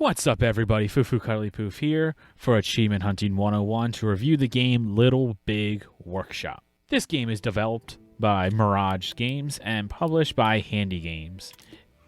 What's up, everybody? Fufu Cuddly Poof here for Achievement Hunting 101 to review the game Little Big Workshop. This game is developed by Mirage Games and published by Handy Games.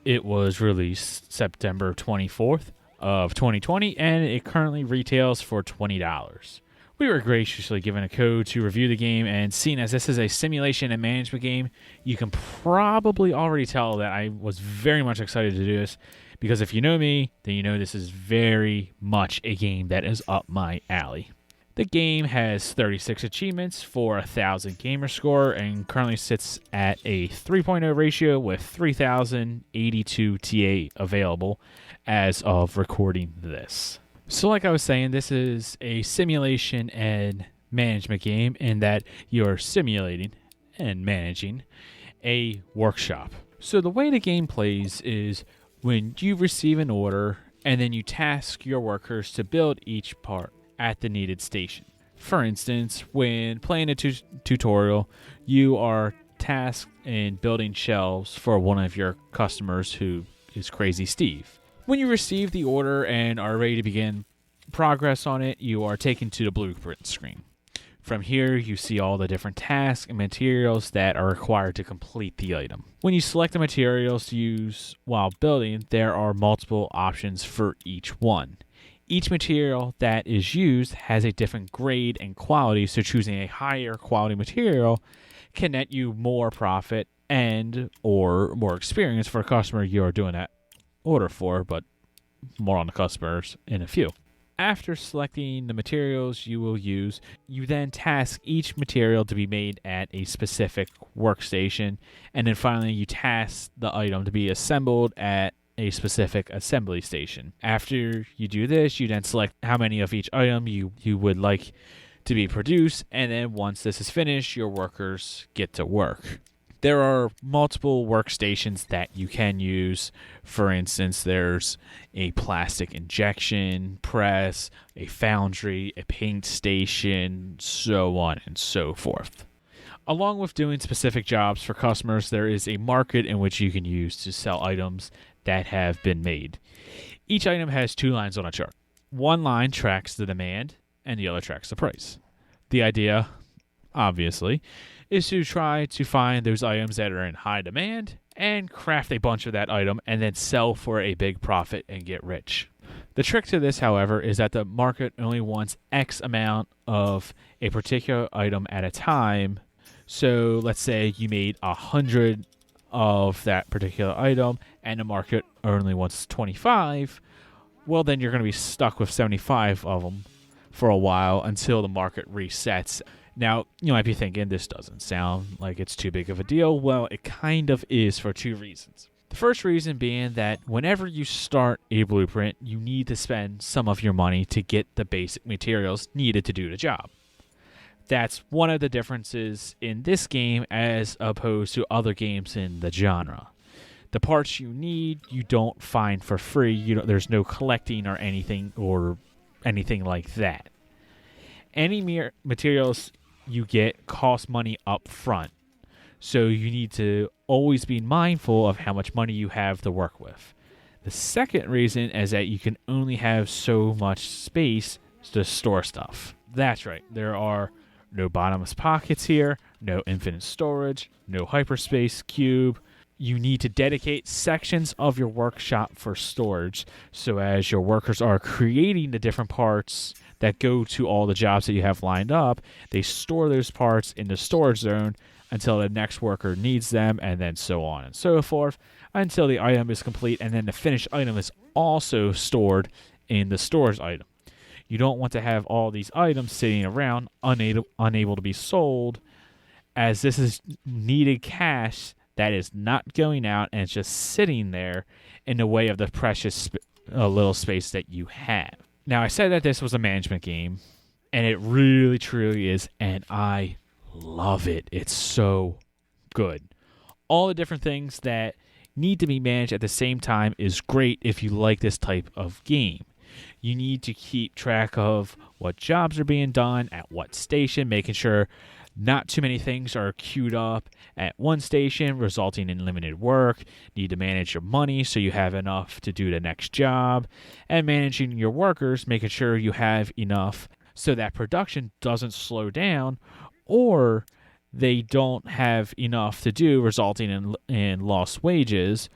It was released September 24th of 2020 and it currently retails for $20. We were graciously given a code to review the game, and seeing as this is a simulation and management game, you can probably already tell that I was very much excited to do this, because if you know me, then you know this is very much a game that is up my alley. The game has 36 achievements for 1,000 gamer score and currently sits at a 3.0 ratio with 3,082 TA available as of recording this. So like I was saying, this is a simulation and management game in that you're simulating and managing a workshop. So the way the game plays is when you receive an order and then you task your workers to build each part at the needed station. For instance, when playing a tutorial, you are tasked in building shelves for one of your customers who is Crazy Steve. When you receive the order and are ready to begin progress on it, you are taken to the blueprint screen. From here, you see all the different tasks and materials that are required to complete the item. When you select the materials to use while building, there are multiple options for each one. Each material that is used has a different grade and quality, so choosing a higher quality material can net you more profit and or more experience for a customer you are doing that order for, but more on the customers in a few. After selecting the materials you will use, you then task each material to be made at a specific workstation, and then finally you task the item to be assembled at a specific assembly station. After you do this, you then select how many of each item you would like to be produced, and then once this is finished, your workers get to work. There are multiple workstations that you can use. For instance, there's a plastic injection press, a foundry, a paint station, so on and so forth. Along with doing specific jobs for customers, there is a market in which you can use to sell items that have been made. Each item has two lines on a chart. One line tracks the demand and the other tracks the price. The idea, obviously, is to try to find those items that are in high demand and craft a bunch of that item and then sell for a big profit and get rich. The trick to this, however, is that the market only wants X amount of a particular item at a time. So let's say you made 100 of that particular item and the market only wants 25. Well, then you're going to be stuck with 75 of them for a while until the market resets. Now, you might be thinking, this doesn't sound like it's too big of a deal. Well, it kind of is for two reasons. The first reason being that whenever you start a blueprint, you need to spend some of your money to get the basic materials needed to do the job. That's one of the differences in this game as opposed to other games in the genre. The parts you need, you don't find for free. There's no collecting or anything like that. Any materials you get cost money up front, so you need to always be mindful of how much money you have to work with. The second reason is that you can only have so much space to store stuff. That's right, there are no bottomless pockets here, no infinite storage, no hyperspace cube. You need to dedicate sections of your workshop for storage, so as your workers are creating the different parts that go to all the jobs that you have lined up, they store those parts in the storage zone until the next worker needs them, and then so on and so forth until the item is complete, and then the finished item is also stored in the storage item. You don't want to have all these items sitting around unable to be sold, as this is needed cash that is not going out and it's just sitting there in the way of the precious little space that you have. Now, I said that this was a management game, and it really, truly is, and I love it. It's so good. All the different things that need to be managed at the same time is great if you like this type of game. You need to keep track of what jobs are being done at what station, making sure not too many things are queued up at one station, resulting in limited work. Need to manage your money so you have enough to do the next job. And managing your workers, making sure you have enough so that production doesn't slow down or they don't have enough to do, resulting in lost wages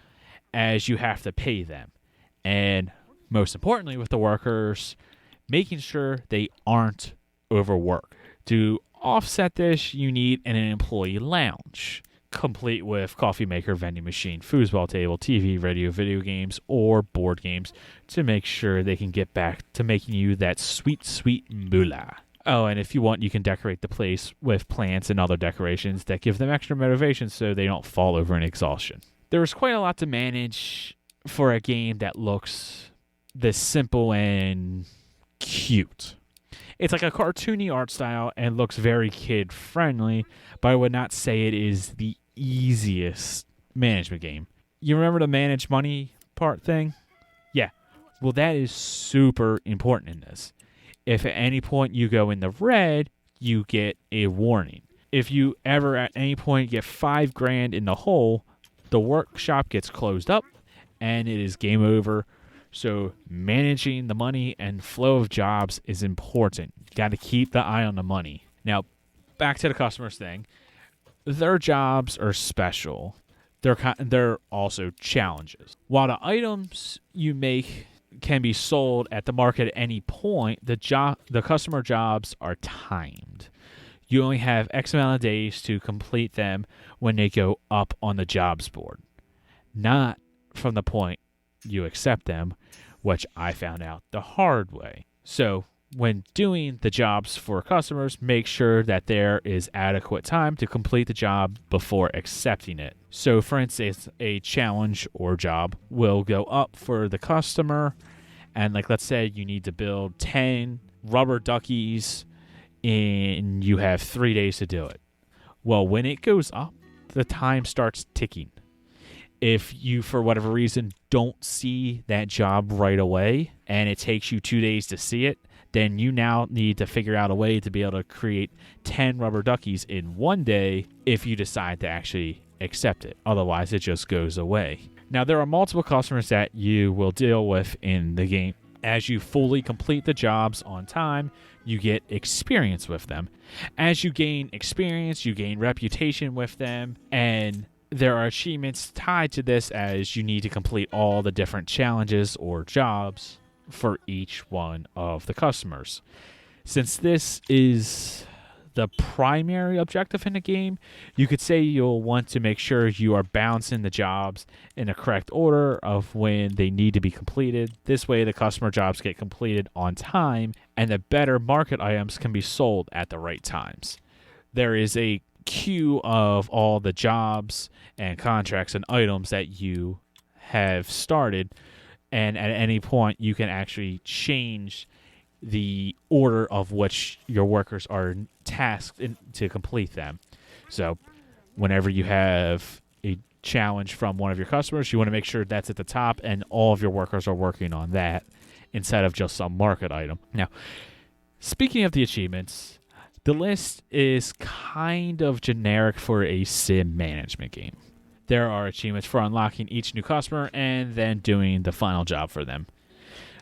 as you have to pay them. And most importantly with the workers, making sure they aren't overworked. To offset this, you need an employee lounge, complete with coffee maker, vending machine, foosball table, TV, radio, video games, or board games to make sure they can get back to making you that sweet, sweet moolah. Oh, and if you want, you can decorate the place with plants and other decorations that give them extra motivation so they don't fall over in exhaustion. There is quite a lot to manage for a game that looks this simple and cute. It's like a cartoony art style and looks very kid-friendly, but I would not say it is the easiest management game. You remember the manage money part thing? Yeah. Well, that is super important in this. If at any point you go in the red, you get a warning. If you ever at any point get $5,000 in the hole, the workshop gets closed up and it is game over. So managing the money and flow of jobs is important. You got to keep the eye on the money. Now, back to the customers thing. Their jobs are special. They're also challenges. While the items you make can be sold at the market at any point, the customer jobs are timed. You only have X amount of days to complete them when they go up on the jobs board, not from the point you accept them, which I found out the hard way. So when doing the jobs for customers, make sure that there is adequate time to complete the job before accepting it. So for instance, a challenge or job will go up for the customer, and like let's say you need to build 10 rubber duckies and you have 3 days to do it. Well, when it goes up, the time starts ticking. If you, for whatever reason, don't see that job right away and it takes you 2 days to see it, then you now need to figure out a way to be able to create 10 rubber duckies in 1 day if you decide to actually accept it. Otherwise, it just goes away. Now, there are multiple customers that you will deal with in the game. As you fully complete the jobs on time, you get experience with them. As you gain experience, you gain reputation with them, and there are achievements tied to this as you need to complete all the different challenges or jobs for each one of the customers. Since this is the primary objective in the game, you could say you'll want to make sure you are balancing the jobs in the correct order of when they need to be completed. This way the customer jobs get completed on time and the better market items can be sold at the right times. There is a queue of all the jobs and contracts and items that you have started, and at any point you can actually change the order of which your workers are tasked to complete them. So whenever you have a challenge from one of your customers, you want to make sure that's at the top and all of your workers are working on that instead of just some market item. Now, speaking of the achievements, the list is kind of generic for a sim management game. There are achievements for unlocking each new customer and then doing the final job for them.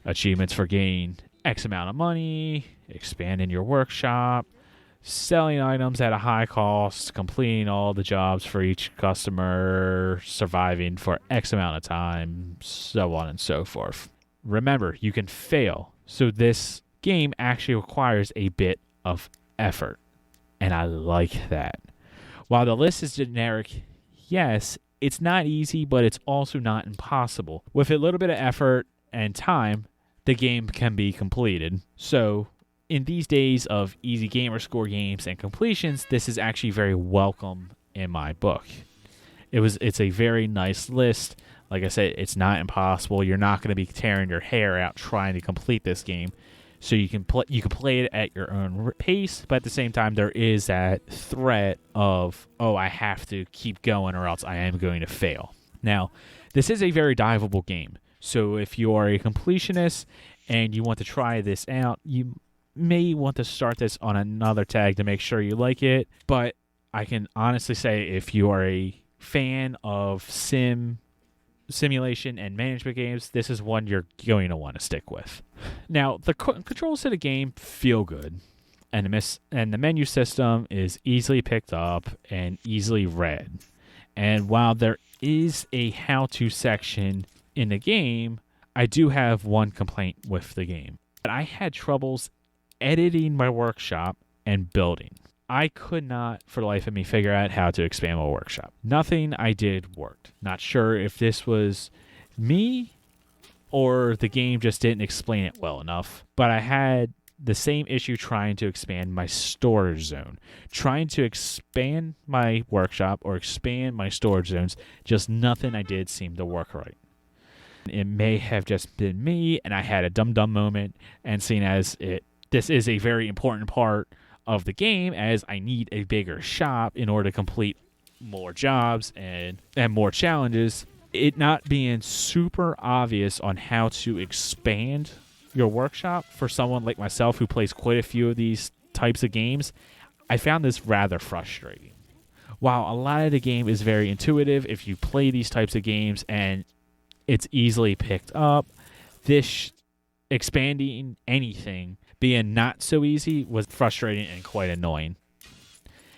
Achievements for gaining X amount of money, expanding your workshop, selling items at a high cost, completing all the jobs for each customer, surviving for X amount of time, so on and so forth. Remember, you can fail, so this game actually requires a bit of effort, and I like that. While the list is generic, yes, it's not easy, but it's also not impossible. With a little bit of effort and time, the game can be completed. So, in these days of easy gamer score games and completions, this is actually very welcome in my book. It's a very nice list. Like I said, it's not impossible. You're not going to be tearing your hair out trying to complete this game. So you can play it at your own pace, but at the same time, there is that threat of, oh, I have to keep going or else I am going to fail. Now, this is a very diveable game. So if you are a completionist and you want to try this out, you may want to start this on another tag to make sure you like it. But I can honestly say if you are a fan of simulation and management games, this is one you're going to want to stick with. Now, the controls to the game feel good, and the menu system is easily picked up and easily read. And while there is a how-to section in the game, I do have one complaint with the game. I had troubles editing my workshop and building. I could not, for the life of me, figure out how to expand my workshop. Nothing I did worked. Not sure if this was me or the game just didn't explain it well enough, but I had the same issue trying to expand my storage zone. Trying to expand my workshop or expand my storage zones, just nothing I did seemed to work right. It may have just been me, and I had a dumb moment, and seeing as this is a very important part of the game, as I need a bigger shop in order to complete more jobs and more challenges, it not being super obvious on how to expand your workshop for someone like myself who plays quite a few of these types of games, I found this rather frustrating. While a lot of the game is very intuitive if you play these types of games and it's easily picked up, this expanding anything being not so easy was frustrating and quite annoying.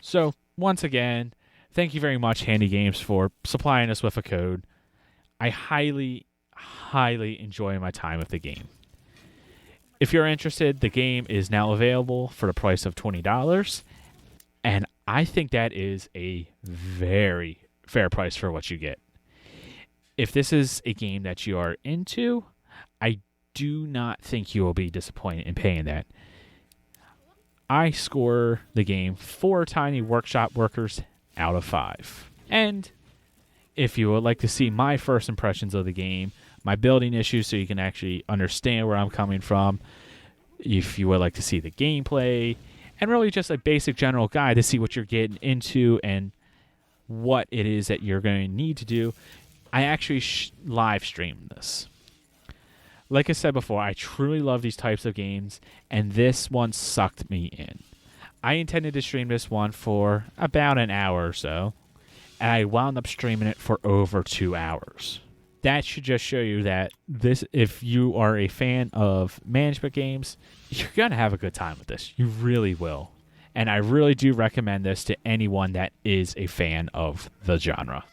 So, once again, thank you very much, Handy Games, for supplying us with a code. I highly enjoy my time with the game. If you're interested, the game is now available for the price of $20, and I think that is a very fair price for what you get. If this is a game that you are into, I do not think you will be disappointed in paying that. I score the game 4 tiny workshop workers out of 5. And if you would like to see my first impressions of the game, my building issues so you can actually understand where I'm coming from, if you would like to see the gameplay, and really just a basic general guide to see what you're getting into and what it is that you're going to need to do, I actually live stream this. Like I said before, I truly love these types of games, and this one sucked me in. I intended to stream this one for about an hour or so, and I wound up streaming it for over 2 hours. That should just show you that this, if you are a fan of management games, you're going to have a good time with this. You really will. And I really do recommend this to anyone that is a fan of the genre.